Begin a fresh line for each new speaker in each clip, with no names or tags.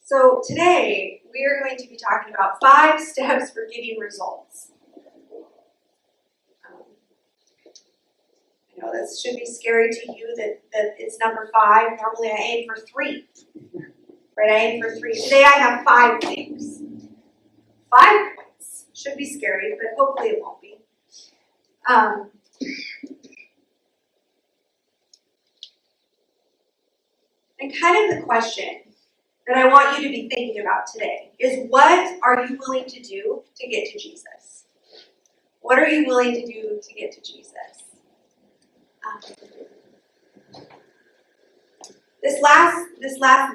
So today we are going to be talking about 5 steps for getting results. I know this should be scary to you that it's number 5. Normally I aim for 3. Right, I aim for 3. Today I have 5 things. 5 points. Should be scary, but hopefully it won't be. And kind of the question that I want you to be thinking about today is, what are you willing to do to get to Jesus? What are you willing to do to get to Jesus? This last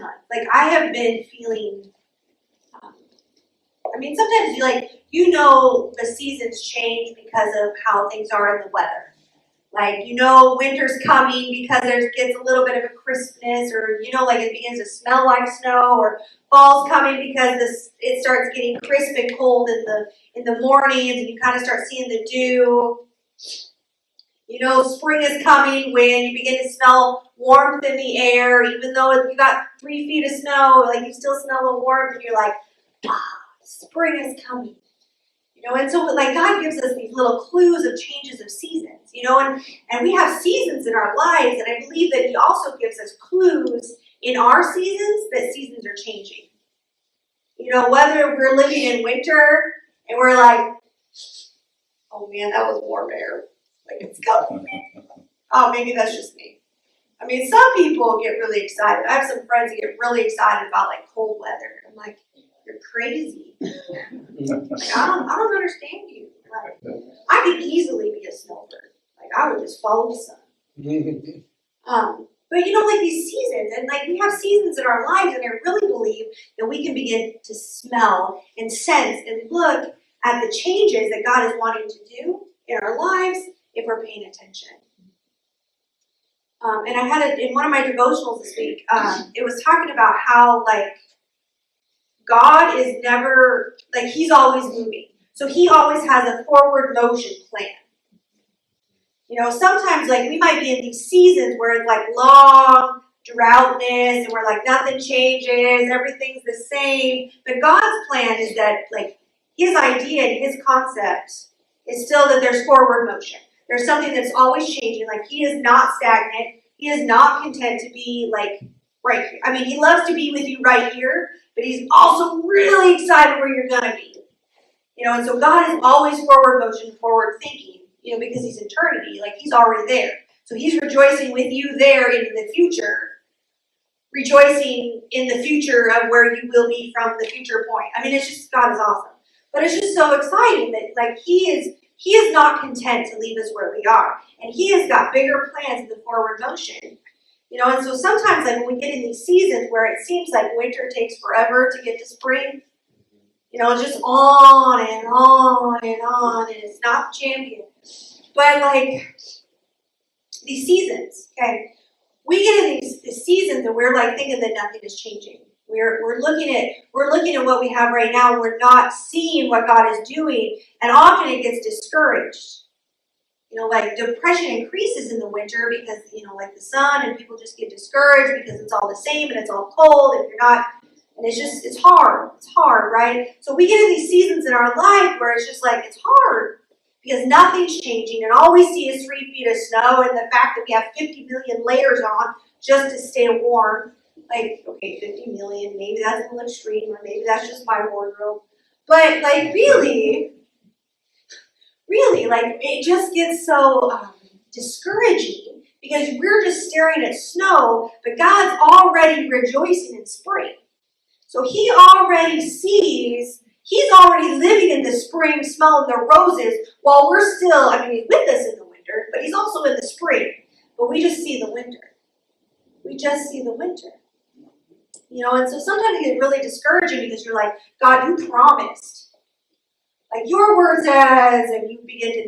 month, I have been feeling, sometimes the seasons change because of how things are in the weather. Winter's coming because there gets a little bit of a crispness, or, it begins to smell like snow, or fall's coming because it starts getting crisp and cold in the mornings, and you kind of start seeing the dew. Spring is coming when you begin to smell warmth in the air, even though you got 3 feet of snow, you still smell the warmth, and you're like, spring is coming. And so God gives us these little clues of changes of seasons, and we have seasons in our lives, and I believe that He also gives us clues in our seasons that seasons are changing. Whether we're living in winter and we're like, oh man, that was warm air. It's coming. Oh, maybe that's just me. Some people get really excited. I have some friends that get really excited about cold weather. I'm like, you're crazy. I don't understand you. I could easily be a snowbird. I would just follow the sun. But these seasons, and we have seasons in our lives, and I really believe that we can begin to smell and sense and look at the changes that God is wanting to do in our lives if we're paying attention. And I had it in one of my devotionals this week. It was talking about how God is never, He's always moving. So He always has a forward motion plan. Sometimes we might be in these seasons where it's long droughtness, and where nothing changes, everything's the same. But God's plan is that His idea and His concept is still that there's forward motion. There's something that's always changing. He is not stagnant. He is not content to be right here. He loves to be with you right here, but He's also really excited where you're going to be. And so God is always forward motion, forward thinking, because He's eternity. He's already there. So He's rejoicing with you there into the future, rejoicing in the future of where you will be from the future point. It's just, God is awesome. But it's just so exciting that He is not content to leave us where we are. And He has got bigger plans in the forward motion. And so sometimes when we get in these seasons where it seems like winter takes forever to get to spring, it's just on and on and on, and it's not the champion. But these seasons, okay, we get in these seasons and we're thinking that nothing is changing. We're looking at what we have right now. We're not seeing what God is doing, and often it gets discouraged. Depression increases in the winter because the sun, and people just get discouraged because it's all the same and it's all cold, and you're not, and it's hard. It's hard, right? So we get in these seasons in our life where it's just it's hard because nothing's changing, and all we see is 3 feet of snow, and the fact that we have 50 million layers on just to stay warm. Okay, 50 million, maybe that's a little extreme, or maybe that's just my wardrobe. But really, it just gets so discouraging because we're just staring at snow, but God's already rejoicing in spring. So He already sees, He's already living in the spring, smelling the roses, while we're still, He's with us in the winter, but He's also in the spring. But we just see the winter. We just see the winter. And so sometimes it gets really discouraging because you're like, God, you promised. Your word says, and you begin to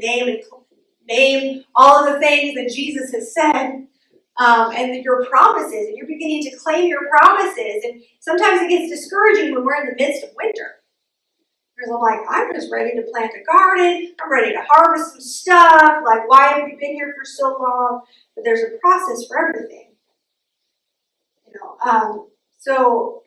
name all of the things that Jesus has said, and your promises, and you're beginning to claim your promises. And sometimes it gets discouraging when we're in the midst of winter. Because I'm just ready to plant a garden. I'm ready to harvest some stuff. Why have we been here for so long? But there's a process for everything. So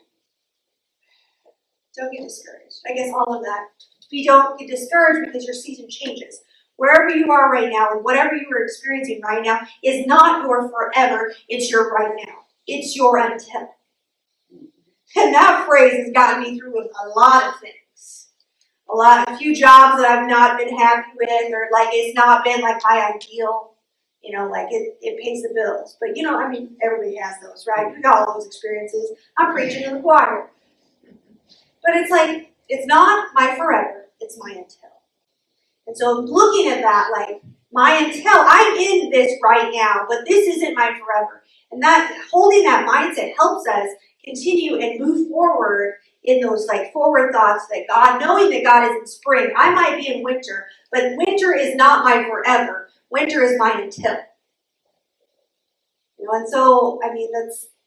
Don't get discouraged. I guess all of that. We don't get discouraged because your season changes. Wherever you are right now and whatever you are experiencing right now is not your forever. It's your right now. It's your until. And that phrase has gotten me through a lot of things. A few jobs that I've not been happy with, or like it's not been like my ideal. Like it pays the bills. But everybody has those, right? We got all those experiences. I'm preaching to the choir. But it's like, it's not my forever, it's my until. And so looking at that, like, my until, I'm in this right now, but this isn't my forever. And that, holding that mindset helps us continue and move forward in those like forward thoughts that God, knowing that God is in spring. I might be in winter, but winter is not my forever. Winter is my until. And so,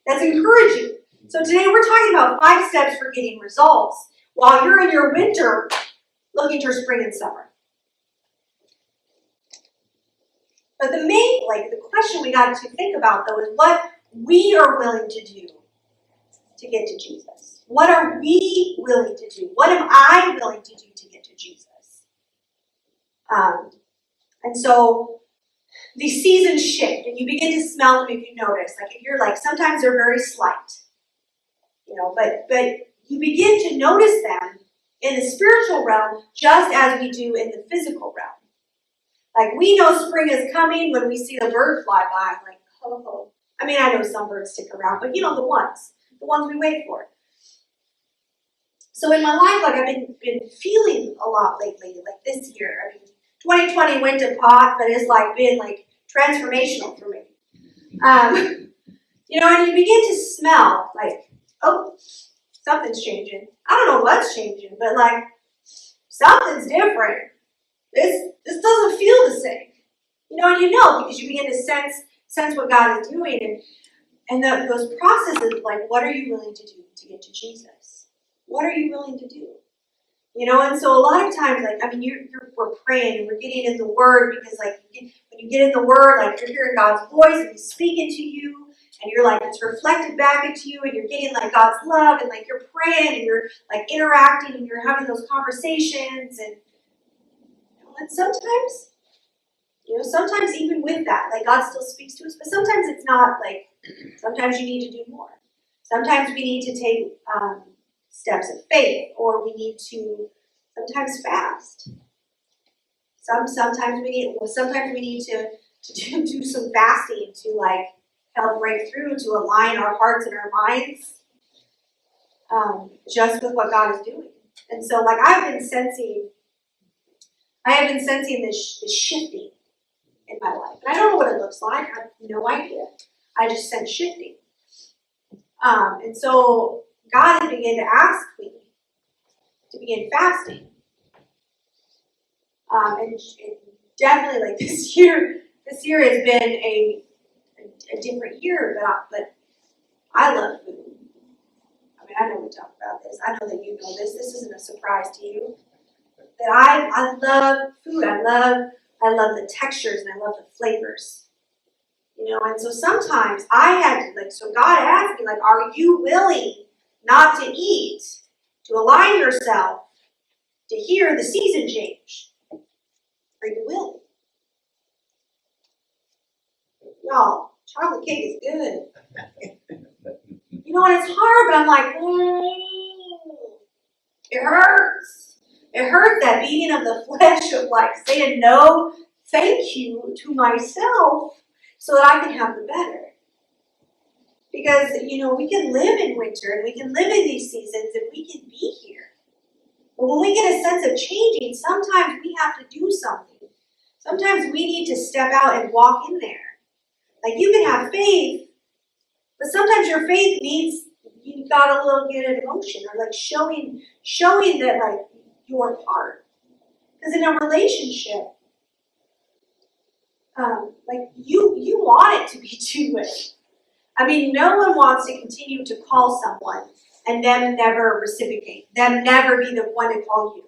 that's encouraging. So today we're talking about 5 steps for getting results while you're in your winter looking for spring and summer. But the question we got to think about though is what we are willing to do to get to Jesus. What are we willing to do? What am I willing to do to get to Jesus? And so these seasons shift and you begin to smell them if you notice. Like if you're like, sometimes they're very slight. But you begin to notice them in the spiritual realm just as we do in the physical realm. Like we know spring is coming when we see the bird fly by, like, oh. I know some birds stick around, but the ones we wait for. So in my life, like I've been feeling a lot lately, like this year. 2020 went to pot, but it's like been like transformational for me. And you begin to smell like, oh, something's changing. I don't know what's changing, but like something's different. This doesn't feel the same. And because you begin to sense what God is doing, and those processes, like what are you willing to do to get to Jesus? What are you willing to do? And so a lot of times, like we're praying and we're getting in the Word because, like, when you get in the Word, like you're hearing God's voice and He's speaking to you, and you're like it's reflected back into you, and you're getting like God's love, and like you're praying and you're like interacting and you're having those conversations, and sometimes, sometimes even with that, like God still speaks to us, but sometimes it's not like. Sometimes you need to do more. Sometimes we need to take steps of faith, or we need to sometimes fast. Sometimes we need to do some fasting to like help break through, to align our hearts and our minds just with what God is doing. And so, like I have been sensing this shifting in my life, and I don't know what it looks like. I have no idea. I just sense shifting. And so God began to ask me to begin fasting. And definitely, like this year has been a different year, but I love food. I know we talk about this. I know that you know this. This isn't a surprise to you. That I love food. I love the textures and I love the flavors. And so sometimes I had to, so God asked me, like, are you willing not to eat, to align yourself, to hear the season change? Are you willing? Y'all, chocolate cake is good. And it's hard, but I'm like, it hurts. It hurts, that beating of the flesh of like saying no, thank you to myself, so that I can have the better. Because, we can live in winter and we can live in these seasons and we can be here. But when we get a sense of changing, sometimes we have to do something. Sometimes we need to step out and walk in there. Like you can have faith, but sometimes your faith needs, you got a little bit of emotion or like showing that like your part. Because in a relationship, like you want it to be two-way. No one wants to continue to call someone and them never reciprocate, them never be the one to call you.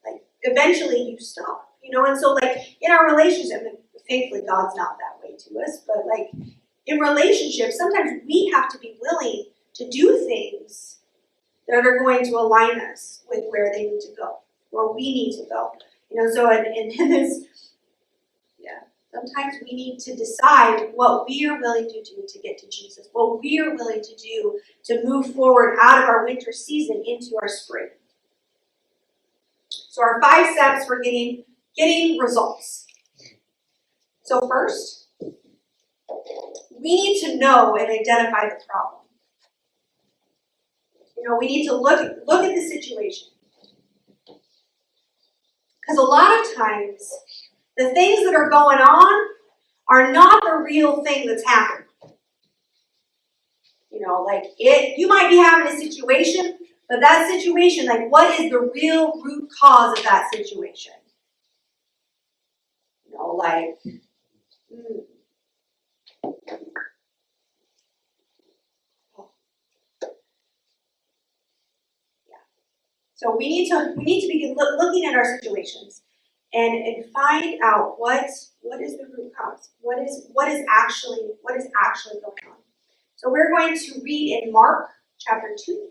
Like eventually you stop, and so like in our relationship, and thankfully God's not that way to us, but like in relationships, sometimes we have to be willing to do things that are going to align us with where they need to go, where we need to go. So in this, sometimes we need to decide what we are willing to do to get to Jesus, what we are willing to do to move forward out of our winter season into our spring. So our 5 steps for getting results. So first, we need to know and identify the problem. We need to look at the situation. Because a lot of times, the things that are going on are not the real thing that's happened. You might be having a situation, but that situation, what is the real root cause of that situation? So we need to begin looking at our situations and find out what is the root cause. What is actually going on. So we're going to read in Mark chapter 2,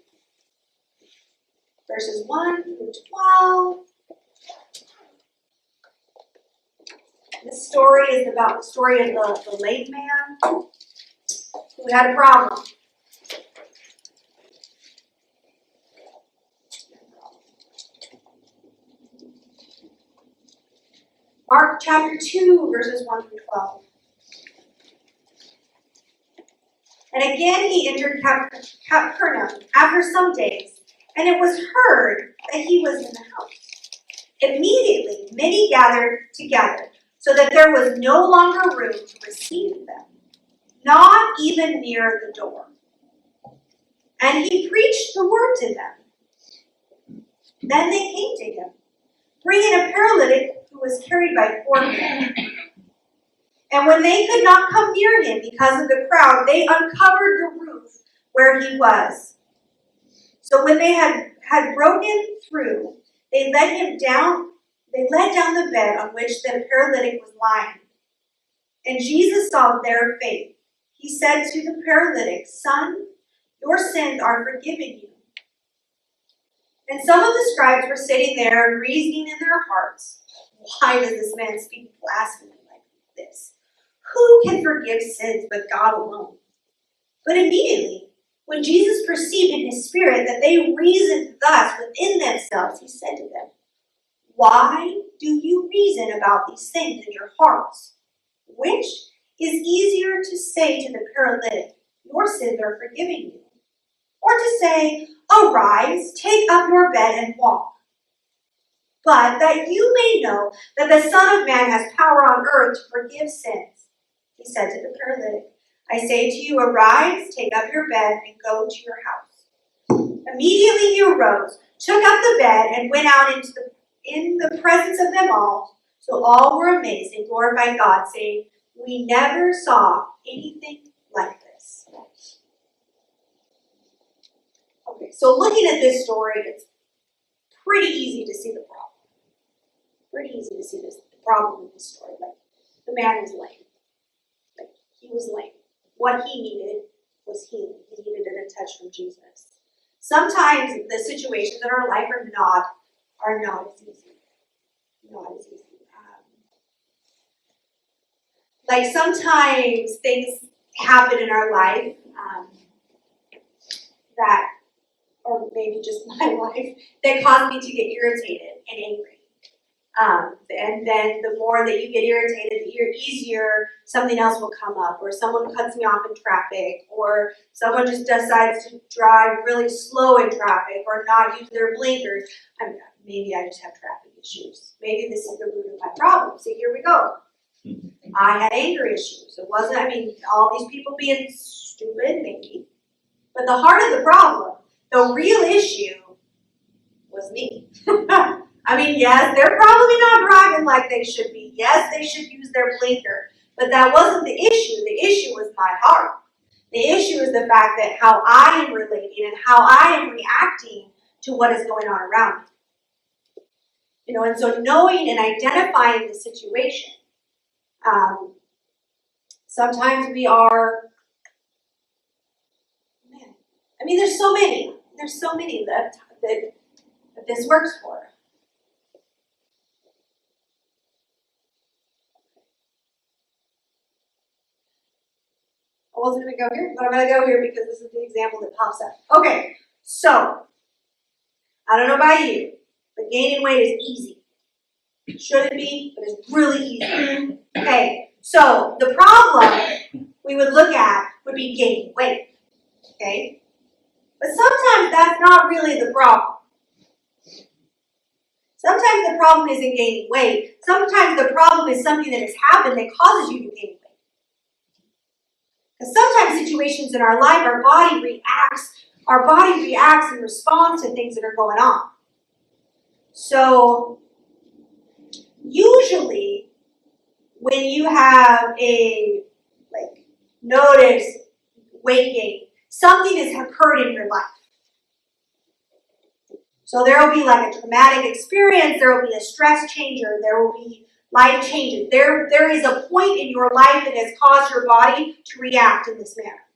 verses 1 through 12. This story is about the story of the lame man who had a problem. Mark chapter 2, verses 1 through 12. And again he entered Capernaum after some days, and it was heard that he was in the house. Immediately many gathered together, so that there was no longer room to receive them, not even near the door. And he preached the word to them. Then they came to him, bringing a paralytic who was carried by 4 men. And when they could not come near him because of the crowd, they uncovered the roof where he was. So when they had broken through, they let down the bed on which the paralytic was lying. And Jesus saw their faith. He said to the paralytic, "Son, your sins are forgiven you." And some of the scribes were sitting there and reasoning in their hearts, "Why does this man speak blasphemy like this? Who can forgive sins but God alone?" But immediately, when Jesus perceived in his spirit that they reasoned thus within themselves, he said to them, "Why do you reason about these things in your hearts? Which is easier to say to the paralytic, 'Your sins are forgiven you,' or to say, 'Arise, take up your bed and walk'? But that you may know that the Son of Man has power on earth to forgive sins," he said to the paralytic, "I say to you, arise, take up your bed, and go to your house." Immediately he arose, took up the bed, and went out in the presence of them all. So all were amazed and glorified God, saying, "We never saw anything like this." Okay, so looking at this story, it's pretty easy to see the problem. Pretty easy to see the problem in this story. The man was lame. He was lame. What he needed was healing. He needed a touch from Jesus. Sometimes the situations in our life are not as easy. Not as easy. Sometimes things happen in our life that, or maybe just my life, that cause me to get irritated and angry. And then the more that you get irritated, the easier something else will come up, or someone cuts me off in traffic, or someone just decides to drive really slow in traffic, or not use their blinkers. Maybe I just have traffic issues. Maybe this is the root of my problem. See, here we go. I had anger issues. It wasn't, all these people being stupid, maybe. But the heart of the problem, the real issue, was me. Yes, they're probably not driving like they should be. Yes, they should use their blinker. But that wasn't the issue. The issue was my heart. The issue is the fact that how I am relating and how I am reacting to what is going on around me. And so knowing and identifying the situation. Sometimes we are, there's so many. there's so many that this works for. I wasn't going to go here, but I'm going to go here because this is the example that pops up. Okay, so, I don't know about you, but gaining weight is easy. Shouldn't be, but it's really easy. Okay, so the problem we would look at would be gaining weight. Okay? But sometimes that's not really the problem. Sometimes the problem isn't gaining weight. Sometimes the problem is something that has happened that causes you to gain weight. Because sometimes situations in our life, our body reacts in response to things that are going on. So, usually, when you have a, notice weight gain, something has occurred in your life. So there will be like a traumatic experience, there will be a stress changer, there will be life changes. There is a point in your life that has caused your body to react in this manner.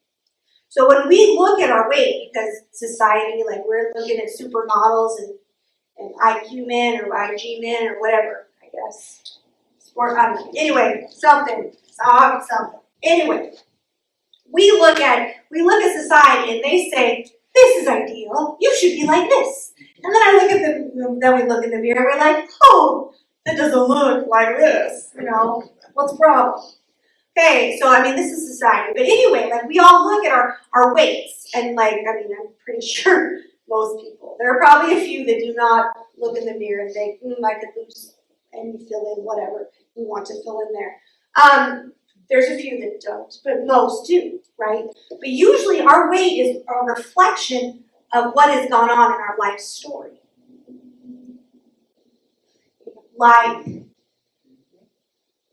So when we look at our weight, because society, we're looking at supermodels and IQ men or IG men or whatever, I guess. Sport, I don't know. Anyway, something. Anyway, we look at society and they say, this is ideal, you should be like this. And then we look in the mirror and we're like, oh, that doesn't look like this. What's the problem? Okay, so this is society. But anyway, we all look at our weights and I'm pretty sure most people. There are probably a few that do not look in the mirror and think, I could lose, and you fill in whatever you want to fill in there. There's a few that don't, but most do, right? But usually our weight is a reflection of what has gone on in our life story. Like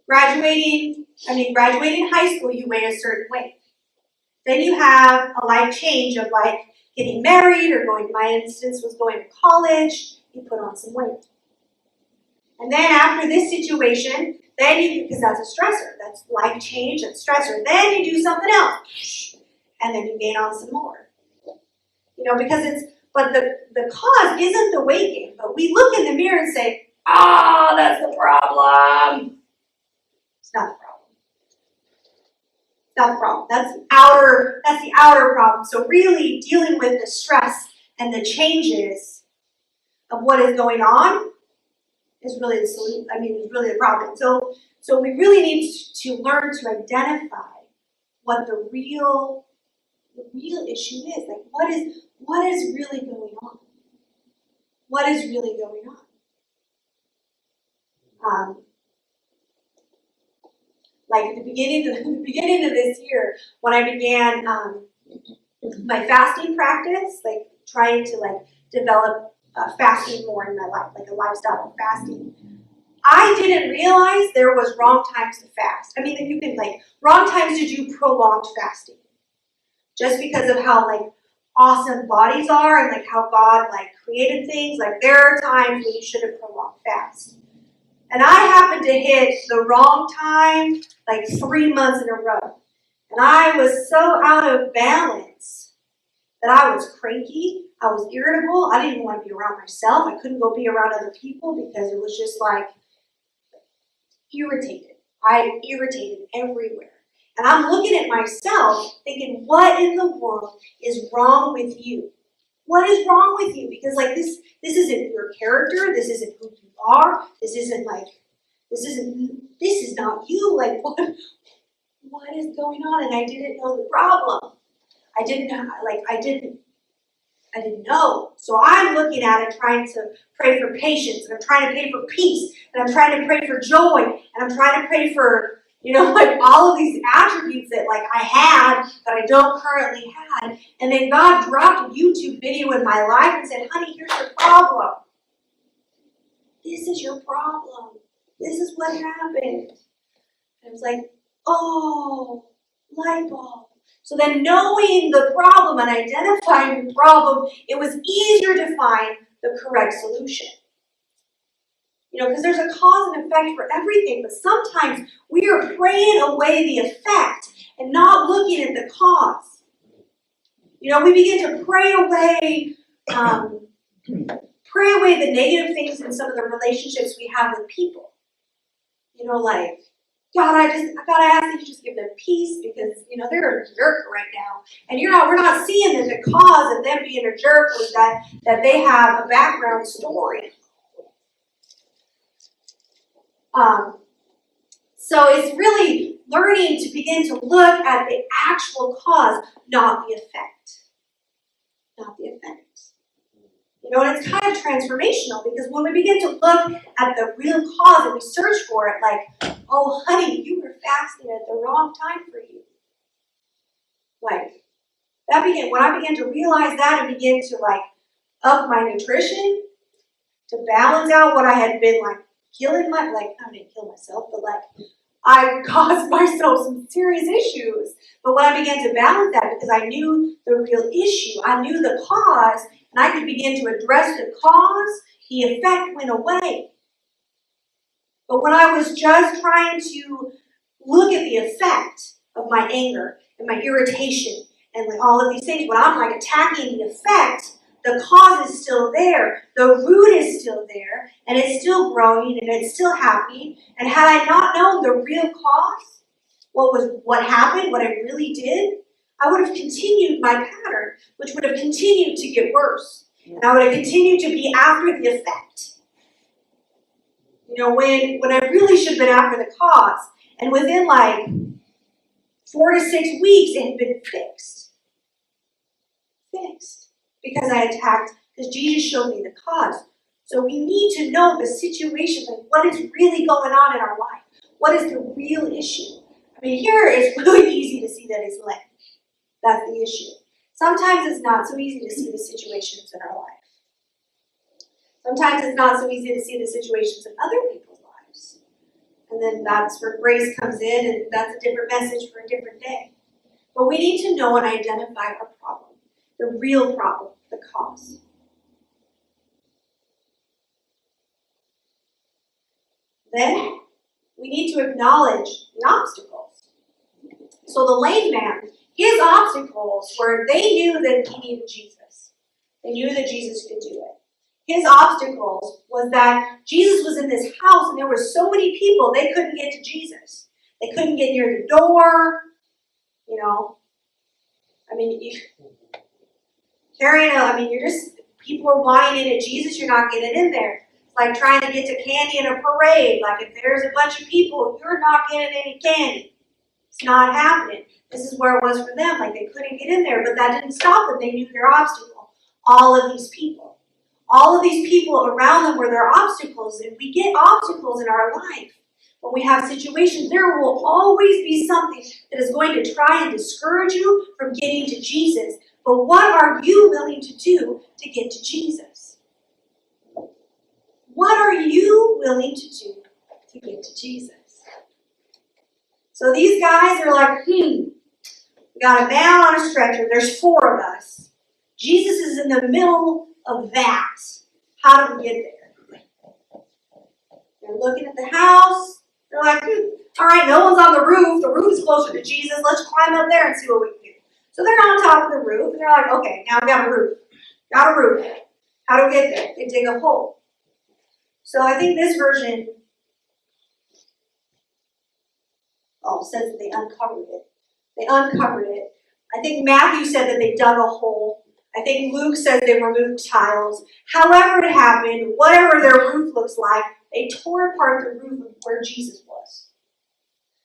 graduating high school, you weigh a certain weight. Then you have a life change of getting married or my instance was going to college, you put on some weight. And then after this situation, because that's a stressor, that's life change, that's stressor. Then you do something else, and then you gain on some more. But the cause isn't the weight gain, but we look in the mirror and say, that's the problem. It's not the problem. It's not the problem. That's the outer problem. So really dealing with the stress and the changes of what is going on is really the solution. Is really the problem. So we really need to learn to identify what the real issue is. What is really going on? What is really going on? At the beginning of this year, when I began my fasting practice, trying to develop fasting more in my life, a lifestyle of fasting, I didn't realize there was wrong times to fast. You can wrong times to do prolonged fasting, just because of how awesome bodies are and how God created things. There are times when you shouldn't prolong fast. And I happened to hit the wrong time 3 months in a row. And I was so out of balance that I was cranky, I was irritable, I didn't even want to be around myself. I couldn't go be around other people because it was just irritated. I irritated everywhere. And I'm looking at myself thinking, what in the world is wrong with you? What is wrong with you? Because this isn't your character, this isn't who you are, this is not you. What is going on? And I didn't know the problem. I didn't know. So I'm looking at it, trying to pray for patience, and I'm trying to pray for peace, and I'm trying to pray for joy, and I'm trying to pray for, all of these attributes that I had that I don't currently have. And then God dropped a YouTube video in my life and said, honey, here's your problem. This is your problem. This is what happened. And I was oh, light bulb. So then knowing the problem and identifying the problem, it was easier to find the correct solution. Because there's a cause and effect for everything, but sometimes we are praying away the effect and not looking at the cause. We begin to pray away pray away the negative things in some of the relationships we have with people. You know, like, God, I gotta ask that you just give them peace because, you know, they're a jerk right now. And we're not seeing that the cause of them being a jerk was that they have a background story. So it's really learning to begin to look at the actual cause, not the effect. Not the effect. You know, and it's kind of transformational because when we begin to look at the real cause and we search for it, like, oh, honey, you were fasting at the wrong time for you. Like, when I began to realize that and begin to, like, up my nutrition to balance out what I had been, like, I didn't kill myself, but, like, I caused myself some serious issues. But when I began to balance that, because I knew the real issue, I knew the cause, and I could begin to address the cause, the effect went away. But when I was just trying to look at the effect of my anger and my irritation and like all of these things, when I'm like attacking the effect, the cause is still there, the root is still there, and it's still growing and it's still happy. And had I not known the real cause, what happened, what I really did, I would have continued my pattern, which would have continued to get worse. And I would have continued to be after the effect. You know, when I really should have been after the cause. And within like 4 to 6 weeks, it had been fixed. Because I attacked, because Jesus showed me the cause. So we need to know the situation, like what is really going on in our life. What is the real issue? I mean, here it's really easy to see that it's lame. That's the issue. Sometimes it's not so easy to see the situations in our life. Sometimes it's not so easy to see the situations in other people's lives. And then that's where grace comes in, and that's a different message for a different day. But we need to know and identify our problem. The real problem, the cause. Then we need to acknowledge the obstacles. So the lame man, his obstacles were they knew that he needed Jesus. They knew that Jesus could do it. His obstacles was that Jesus was in this house and there were so many people they couldn't get to Jesus. They couldn't get near the door. You know, I mean, people are wanting in at Jesus, you're not getting in there. It's like trying to get to candy in a parade. Like if there's a bunch of people, you're not getting any candy. It's not happening. This is where it was for them. Like they couldn't get in there, but that didn't stop them. They knew their obstacle. All of these people. All of these people around them were their obstacles. And we get obstacles in our life. When we have situations, there will always be something that is going to try and discourage you from getting to Jesus. But what are you willing to do to get to Jesus? What are you willing to do to get to Jesus? So these guys are like, we got a man on a stretcher. There's 4 of us. Jesus is in the middle of that. How do we get there? They're looking at the house. They're like, all right, no one's on the roof. The roof is closer to Jesus. Let's climb up there and see what we can do. So they're on top of the roof, and they're like, okay, now we got a roof. Got a roof. How do we get there? They dig a hole. So I think this version, says that they uncovered it. They uncovered it. I think Matthew said that they dug a hole. I think Luke says they removed tiles. However it happened, whatever their roof looks like, they tore apart the roof of where Jesus was.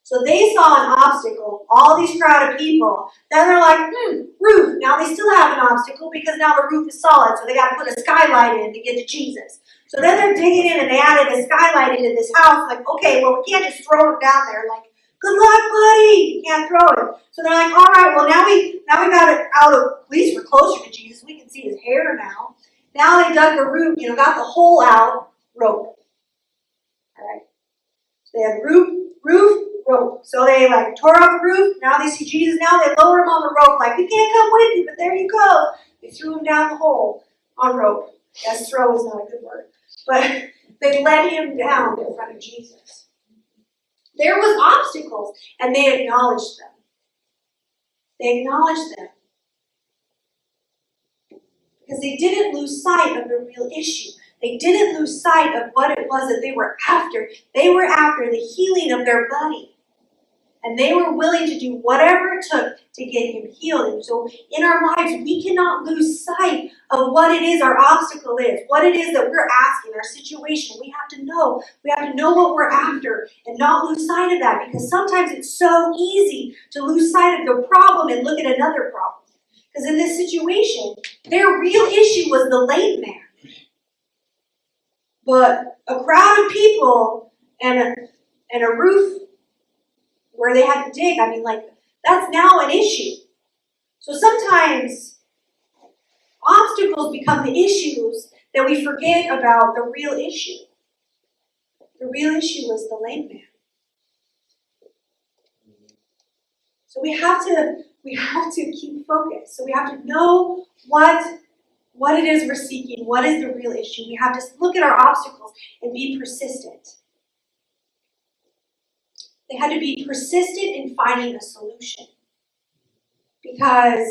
So they saw an obstacle, all these crowd of people. Then they're like, roof. Now they still have an obstacle because now the roof is solid, so they got to put a skylight in to get to Jesus. So then they're digging in and they added a skylight into this house. Like, okay, well, we can't just throw it down there. Like, good luck, buddy. You can't throw it. So they're like, all right, well, now we got it out of, at least we're closer to Jesus. We can see his hair now. Now they dug the roof, got the hole out, rope. All right. So they have roof, rope. So they tore off the roof. Now they see Jesus. Now they lower him on the rope. Like, we can't come with you, but there you go. They threw him down the hole on rope. Yes, throw is not a good word. But they let him down in front of Jesus. There was obstacles, and they acknowledged them. They acknowledged them. Because they didn't lose sight of the real issue. They didn't lose sight of what it was that they were after. They were after the healing of their buddy. And they were willing to do whatever it took to get him healed. And so in our lives, we cannot lose sight of what it is our obstacle is, what it is that we're asking, our situation. We have to know. We have to know what we're after and not lose sight of that, because sometimes it's so easy to lose sight of the problem and look at another problem. Because in this situation, their real issue was the lame man. But a crowd of people and a roof where they had to dig, I mean, like, that's now an issue. So sometimes obstacles become the issues that we forget about the real issue. The real issue was the lame man. So we have to keep focused. So we have to know what it is we're seeking, what is the real issue. We have to look at our obstacles and be persistent. They had to be persistent in finding a solution. Because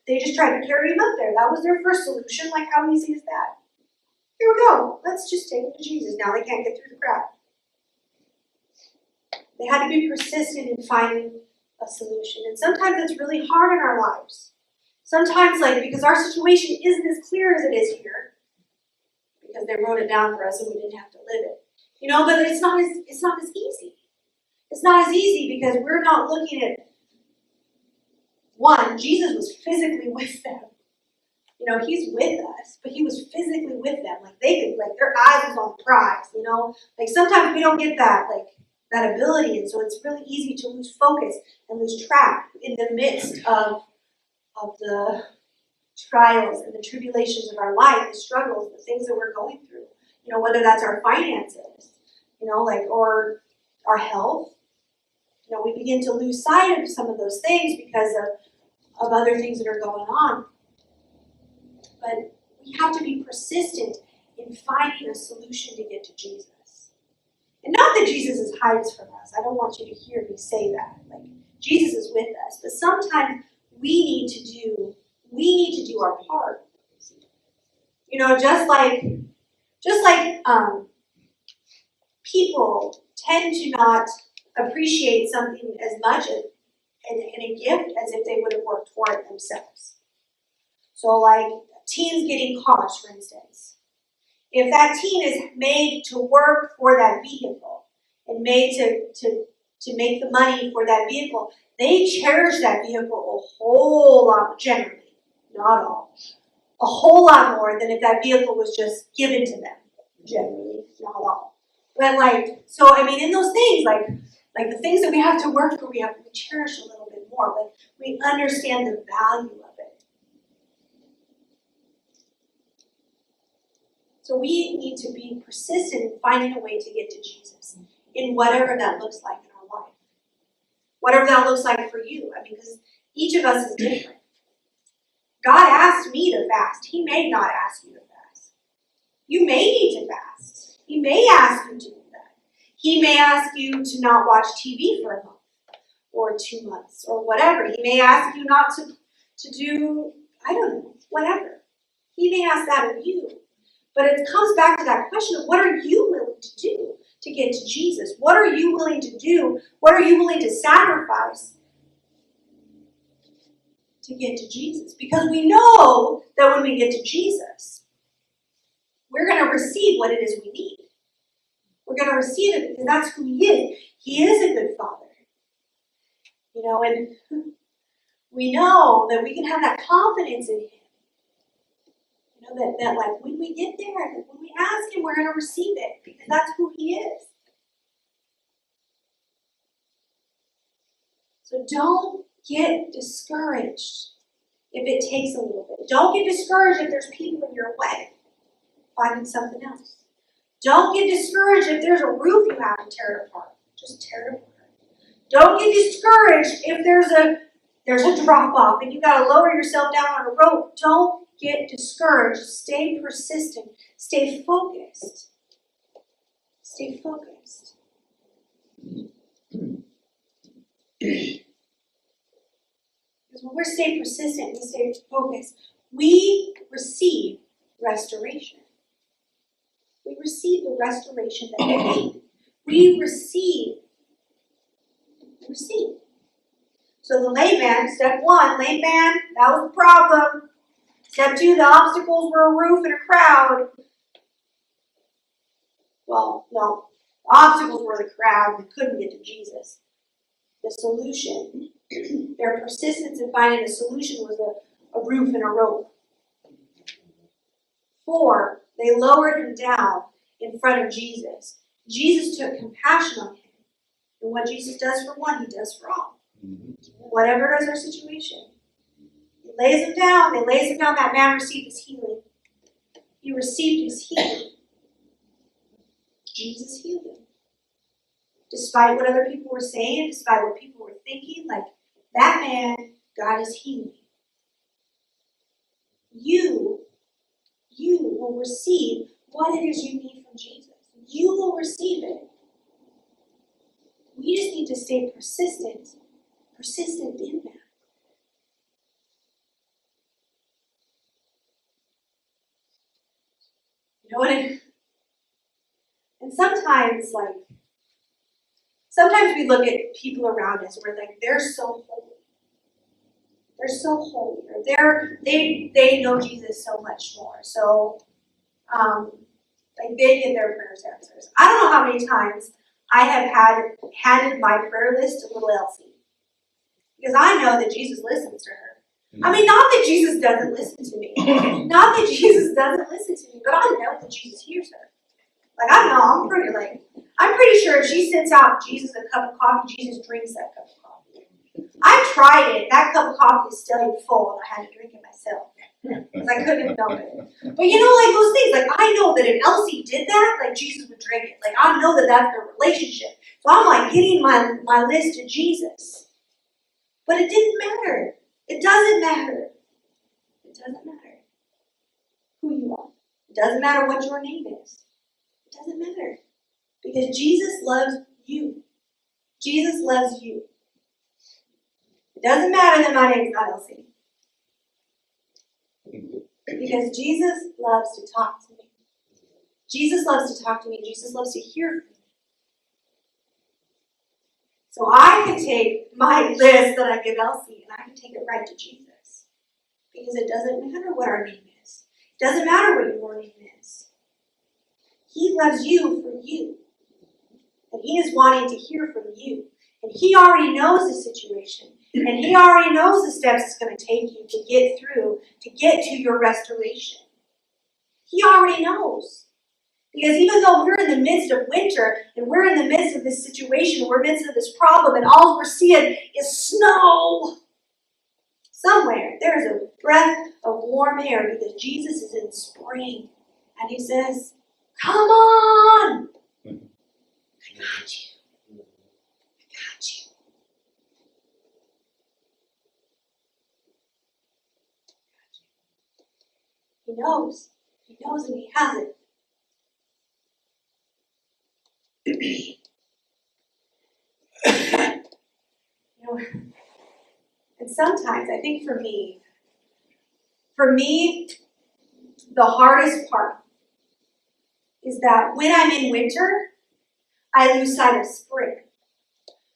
they just tried to carry him up there. That was their first solution. Like, how easy is that? Here we go. Let's just take him to Jesus. Now they can't get through the crowd. They had to be persistent in finding a solution. And sometimes it's really hard in our lives. Sometimes, because our situation isn't as clear as it is here, because they wrote it down for us and we didn't have to live it. But it's not as easy. It's not as easy because we're not looking at, one, Jesus was physically with them. He's with us, but he was physically with them. Their eyes was on the prize, sometimes we don't get that ability, and so it's really easy to lose focus and lose track in the midst of the trials and the tribulations of our life, the struggles, the things that we're going through. Whether that's our finances, or our health. We begin to lose sight of some of those things because of other things that are going on. But we have to be persistent in finding a solution to get to Jesus. And not that Jesus hides from us. I don't want you to hear me say that. Jesus is with us. But sometimes we need to do our part. Just like people tend to not appreciate something as much in a gift as if they would have worked for it themselves. So teens getting cars, for instance. If that teen is made to work for that vehicle and made to make the money for that vehicle, they cherish that vehicle a whole lot, generally, not all, a whole lot more than if that vehicle was just given to them, generally, not all. But in those things, the things that we have to work for, we cherish a little bit more, but we understand the value of it. So we need to be persistent in finding a way to get to Jesus in whatever that looks like in our life. Whatever that looks like for you. Because each of us is different. God asked me to fast. He may not ask you to fast. You may need to fast. He may ask you to do that. He may ask you to not watch TV for a month or 2 months or whatever. He may ask you not to do, I don't know, whatever. He may ask that of you. But it comes back to that question of what are you willing to do to get to Jesus? What are you willing to do? What are you willing to sacrifice to get to Jesus? Because we know that when we get to Jesus, we're going to receive what it is we need. We're going to receive it because that's who he is. He is a good father. And we know that we can have that confidence in him. That when we get there, that when we ask him, we're going to receive it because that's who he is. So don't get discouraged if it takes a little bit. Don't get discouraged if there's people in your way finding something else. Don't get discouraged if there's a roof you have to tear it apart. Just tear it apart. Don't get discouraged if there's a drop off and you got to lower yourself down on a rope. Don't get discouraged. Stay persistent. Stay focused. Stay focused. Because when we stay persistent, we stay focused, we receive restoration. We receive the restoration that we need. We receive. So the lame man, step one, lame man, that was the problem. Step two, the obstacles were a roof and a crowd. Well, no, the obstacles were the crowd and couldn't get to Jesus. The solution, their persistence in finding a solution was a roof and a rope. 4, they lowered him down in front of Jesus. Jesus took compassion on him. And what Jesus does for one, he does for all. Whatever is our situation. He lays him down. They lays him down. That man received his healing. He received his healing. Jesus healed him. Despite what other people were saying, despite what people were thinking, like, that man got his healing. You will receive what it is you need from Jesus. You will receive it. We just need to stay persistent in that. You know what and sometimes we look at people around us and we're like, they're so holy. They're so holy. Or they know Jesus so much more. So they get their prayers answers. I don't know how many times I have handed my prayer list to little Elsie. Because I know that Jesus listens to her. I mean, not that Jesus doesn't listen to me. Not that Jesus doesn't listen to me, but I know that Jesus hears her. Like, I know, I'm pretty sure if she sends out Jesus a cup of coffee, Jesus drinks that cup of coffee. I tried it. That cup of coffee is still full, and I had to drink it myself. Because I couldn't dump it. But you know, like those things, like I know that if Elsie did that, like Jesus would drink it. Like I know that that's their relationship. So I'm like getting my list to Jesus. But it didn't matter. It doesn't matter. It doesn't matter who you are. It doesn't matter what your name is. It doesn't matter. Because Jesus loves you. Jesus loves you. It doesn't matter that my name's not Elsie. Because Jesus loves to talk to me. Jesus loves to talk to me. Jesus loves to hear from me. So I can take my list that I give Elsie and I can take it right to Jesus. Because it doesn't matter what our name is. It doesn't matter what your name is. He loves you for you. And he is wanting to hear from you. And he already knows the situation. And he already knows the steps it's going to take you to get through, to get to your restoration. He already knows. Because even though we're in the midst of winter, and we're in the midst of this situation, we're in the midst of this problem, and all we're seeing is snow, somewhere there is a breath of warm air because Jesus is in spring. And he says, come on! I got you. He knows. He knows and he has it. And sometimes, I think for me, the hardest part is that when I'm in winter, I lose sight of spring.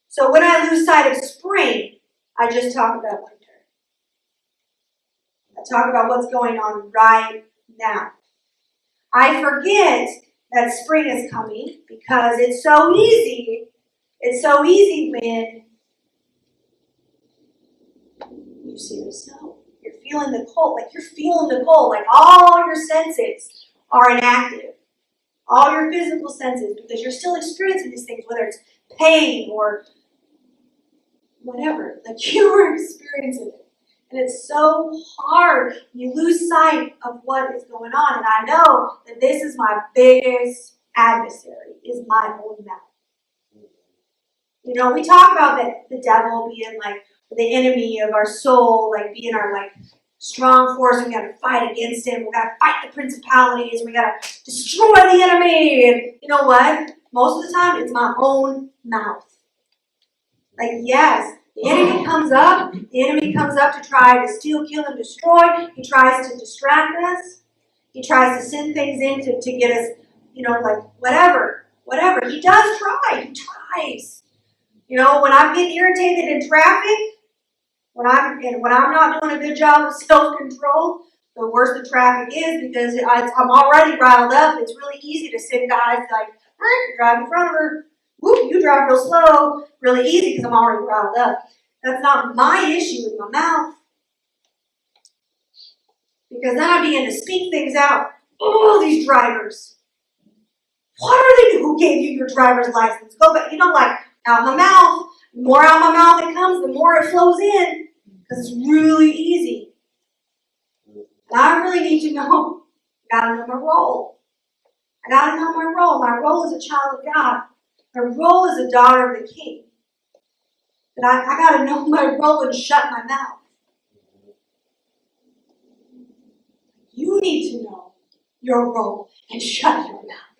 So when I lose sight of spring, I just talk about winter. I talk about what's going on right now. I forget that spring is coming because it's so easy. It's so easy when you see the snow. You're feeling the cold. Like all your senses are inactive. All your physical senses, because you're still experiencing these things, whether it's pain or whatever. Like you were experiencing it. And it's so hard. You lose sight of what is going on. And I know that this is my biggest adversary, is my own mouth. You know, we talk about the devil being like the enemy of our soul, like being our like strong force. We got to fight against him. We got to fight the principalities. We got to destroy the enemy. And you know what? Most of the time, it's my own mouth. Like, yes, The enemy comes up. The enemy comes up to try to steal, kill, and destroy. He tries to distract us. He tries to send things in to get us, like whatever. He does try. He tries. When I'm getting irritated in traffic, when I'm not doing a good job of self-control, the worse the traffic is because I'm already riled up. It's really easy to send guys like, drive in front of her. Whoop, you drive real slow. Really easy because I'm already riled up. That's not my issue with my mouth. Because then I begin to speak things out. Oh, these drivers. What are they doing? Who gave you your driver's license? Go back. Like out my mouth. The more out my mouth it comes, the more it flows in. Because it's really easy. And I really need to know. I gotta know my role. I gotta know my role. My role as a child of God. My role as a daughter of the King. But I gotta know my role and shut my mouth. You need to know your role and shut your mouth.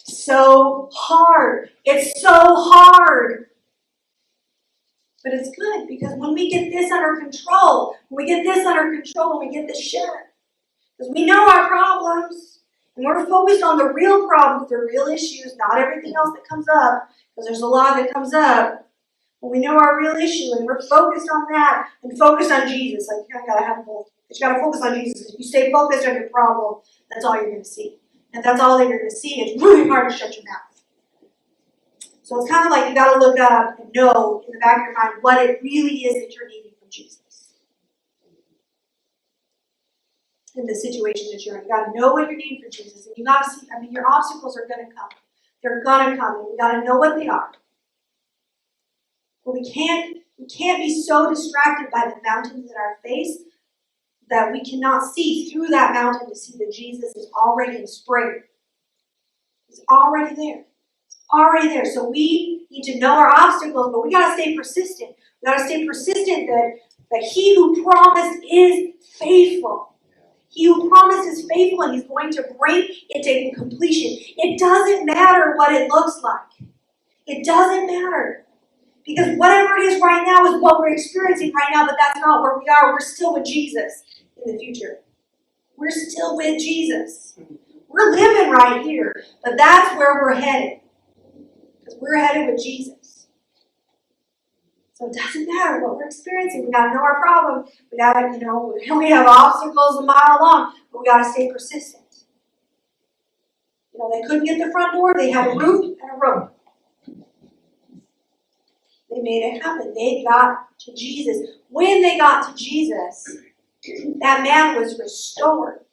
So hard. It's so hard. But it's good because when we get this under control, when we get this shut, because we know our problems, and we're focused on the real problems, the real issues, not everything else that comes up, because there's a lot that comes up. When we know our real issue and we're focused on that and focused on Jesus, like you gotta have both. But you gotta focus on Jesus. If you stay focused on your problem, that's all you're gonna see. And if that's all that you're gonna see, it's really hard to shut your mouth. So it's kind of like you gotta look up and know in the back of your mind what it really is that you're needing from Jesus. In the situation that you're in. You gotta know what you're needing from Jesus. And you gotta see, your obstacles are gonna come. They're gonna come, and you gotta know what they are. But we can't be so distracted by the mountains in our face that we cannot see through that mountain to see that Jesus is already in spring. He's already there. He's already there. So we need to know our obstacles, but we gotta stay persistent. We gotta stay persistent that He who promised is faithful. He who promised is faithful, and He's going to bring it to completion. It doesn't matter what it looks like. It doesn't matter. Because whatever it is right now is what we're experiencing right now, but that's not where we are. We're still with Jesus in the future. We're still with Jesus. We're living right here, but that's where we're headed. Because we're headed with Jesus. So it doesn't matter what we're experiencing. We got to know our problem. We got to, we have obstacles a mile long, but we got to stay persistent. They couldn't get the front door. They had a roof and a rope. They made it happen. They got to Jesus. When they got to Jesus, that man was restored.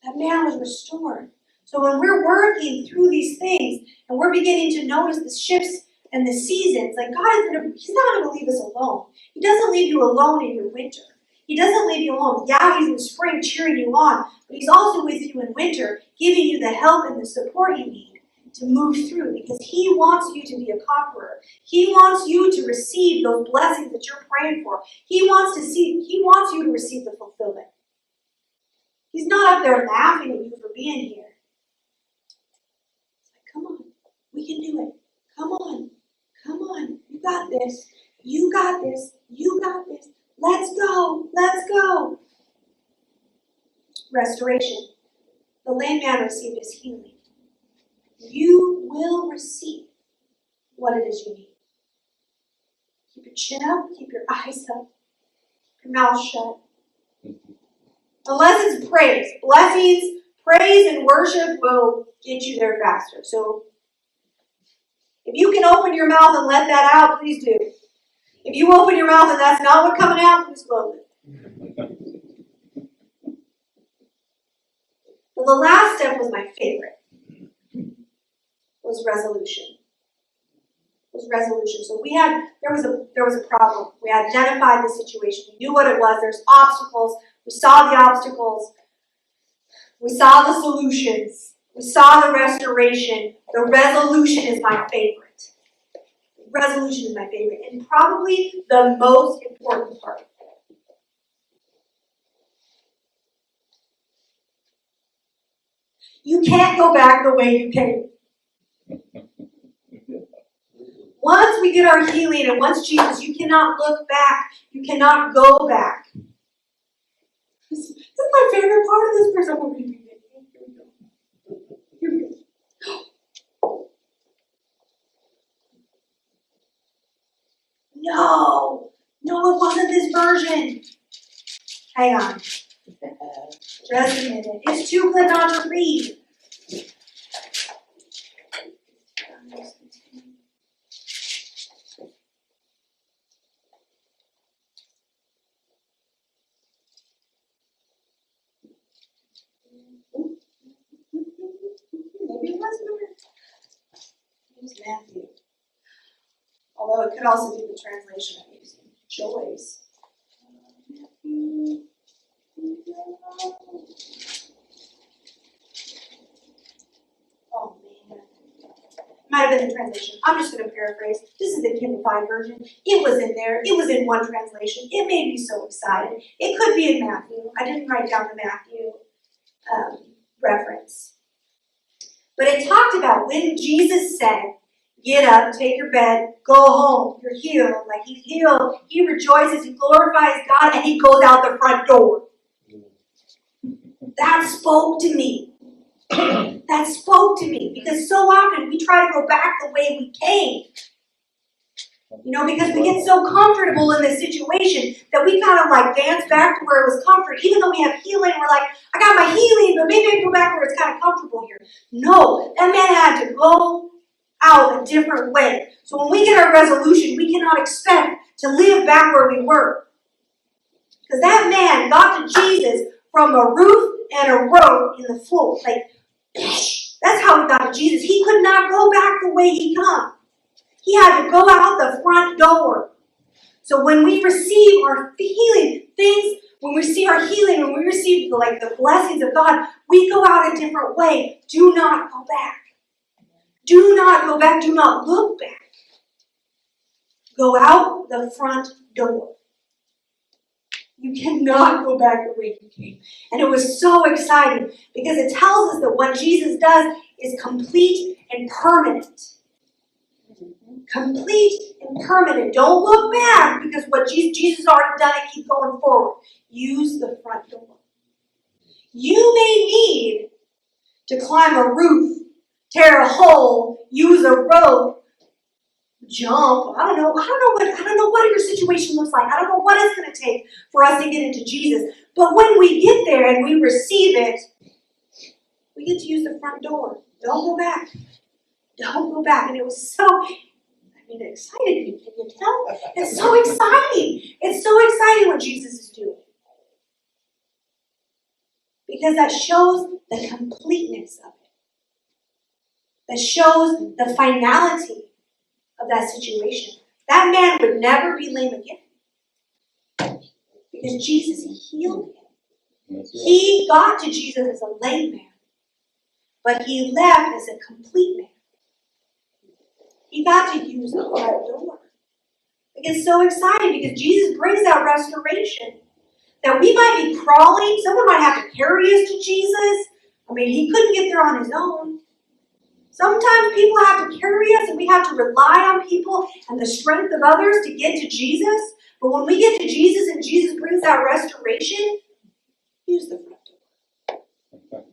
That man was restored. So when we're working through these things and we're beginning to notice the shifts and the seasons, like He's not going to leave us alone. He doesn't leave you alone in your winter. He doesn't leave you alone. Yeah, He's in spring cheering you on, but He's also with you in winter, giving you the help and the support you need to move through, because He wants you to be a conqueror. He wants you to receive those blessings that you're praying for. He wants you to receive the fulfillment. He's not up there laughing at you for being here. It's like, come on, we can do it. Come on, you got this. You got this. You got this. Let's go. Restoration. The lame man received his healing. You will receive what it is you need. Keep your chin up, keep your eyes up, keep your mouth shut. Unless it's praise. Blessings, praise, and worship will get you there faster. So if you can open your mouth and let that out, please do. If you open your mouth and that's not what's coming out, please close it. Well, the last step was my favorite. Was resolution. So there was a problem. We identified the situation. We knew what it was. There's obstacles. We saw the obstacles. We saw the solutions. We saw the restoration. The resolution is my favorite. And probably the most important part. You can't go back the way you came. Once we get our healing and once Jesus, you cannot look back. You cannot go back. This is my favorite part of this verse. I'm going to read it. Here we go. No, it wasn't this version. Hang on. Just a minute. It's too good not to read. Maybe it wasn't. It was Matthew. Although it could also be the translation I'm using. Joyce. Matthew. Oh man. Might have been the translation. I'm just going to paraphrase. This is the Amplified version. It was in there. It was in one translation. It made me so excited. It could be in Matthew. I didn't write down the Matthew reference. But it talked about when Jesus said, get up, take your bed, go home, you're healed. Like he's healed, he rejoices, he glorifies God, and he goes out the front door. That spoke to me. That spoke to me. Because so often we try to go back the way we came. Because we get so comfortable in this situation that we kind of like dance back to where it was comfort. Even though we have healing, we're like, I got my healing, but maybe I can go back where it's kind of comfortable here. No, that man had to go out a different way. So when we get our resolution, we cannot expect to live back where we were. Because that man got to Jesus from a roof and a rope in the floor. Like, that's how he got to Jesus. He could not go back the way he come. He had to go out the front door. So when we receive our healing, when we see our healing, when we receive the blessings of God, we go out a different way. Do not go back. Do not go back. Do not look back. Go out the front door. You cannot go back the way you came. And it was so exciting because it tells us that what Jesus does is complete and permanent. Complete and permanent. Don't look back because what Jesus already done and keep going forward. Use the front door. You may need to climb a roof, tear a hole, use a rope, jump. I don't know what your situation looks like. I don't know what it's going to take for us to get into Jesus. But when we get there and we receive it, we get to use the front door. Don't go back. Don't go back. And it was so, it excited me. Can you tell? It's so exciting. It's so exciting what Jesus is doing. Because that shows the completeness of it. That shows the finality of that situation. That man would never be lame again. Because Jesus healed him. He got to Jesus as a lame man. But he left as a complete man. He got to use the front door. It's so exciting because Jesus brings that restoration. That we might be crawling. Someone might have to carry us to Jesus. He couldn't get there on his own. Sometimes people have to carry us and we have to rely on people and the strength of others to get to Jesus. But when we get to Jesus and Jesus brings that restoration, use the front door.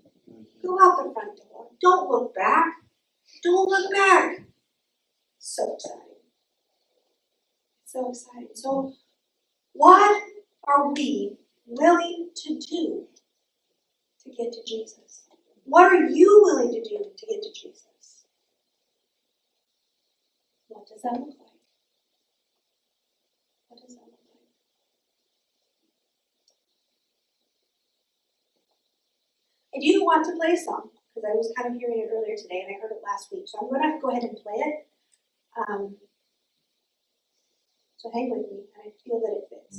Go out the front door. Don't look back. Don't look back. So exciting. So exciting. So what are we willing to do to get to Jesus? What are you willing to do to get to Jesus? What does that look like? What does that look like? I do want to play a song because I was kind of hearing it earlier today and I heard it last week. So I'm going to have to go ahead and play it. So hang with me, and I feel that it fits.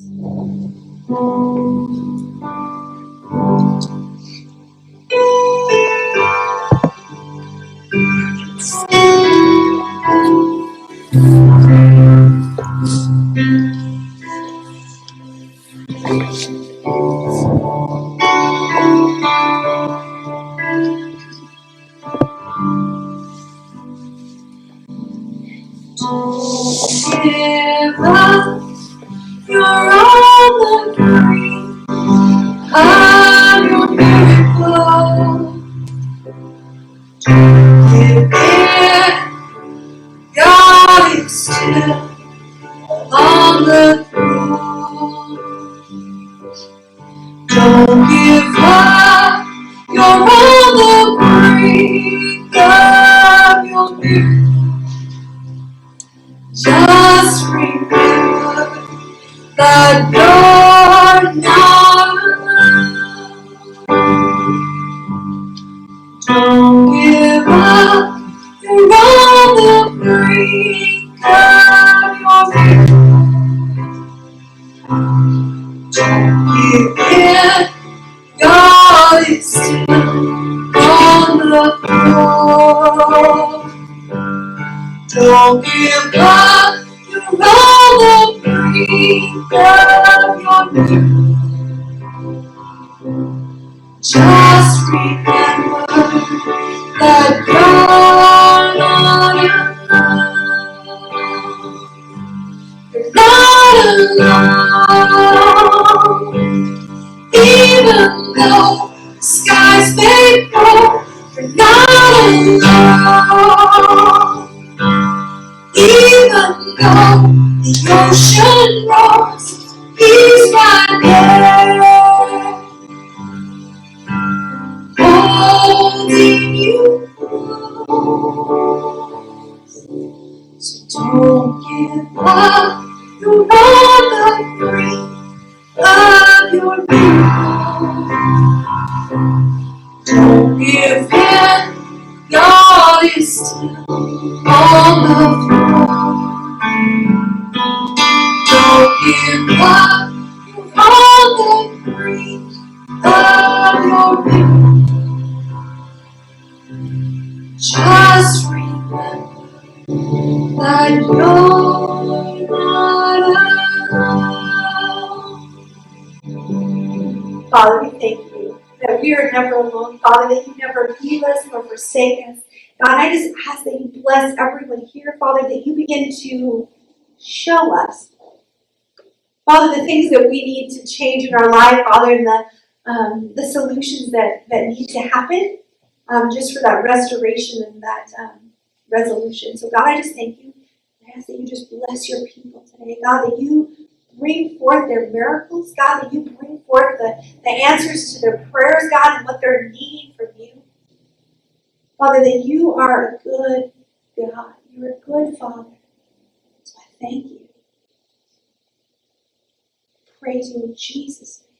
the throne. Don't give up, you're on the brink of your miracle. Just remember that you're not alone. Don't give up, you're on the brink of your miracle. Don't give in, God is still on the throne. Don't give up, you're on the brink of your miracle. Just remember that you're not alone. You're not alone. Even though the skies may fall, you're not alone. Even though the ocean roars, he's right there, holding you close. So don't give up, you're on the brink of your miracle. Don't give in, God is still on the throne. Don't give up, you're on the brink of your miracle. Just remember that you're not alone.
Father, we thank you that we are never alone. Father, that you never leave us nor forsake us. God, I just ask that you bless everyone here, Father, that you begin to show us, Father, the things that we need to change in our life, Father, and the solutions that need to happen, just for that restoration and that resolution. So God, I just thank you. I ask that you just bless your people today. God, that you bring forth their miracles. God, that you bring forth the answers to their prayers, God, and what they're needing from you. Father, that you are a good God. You're a good Father. So I thank you. Praise you in Jesus' name.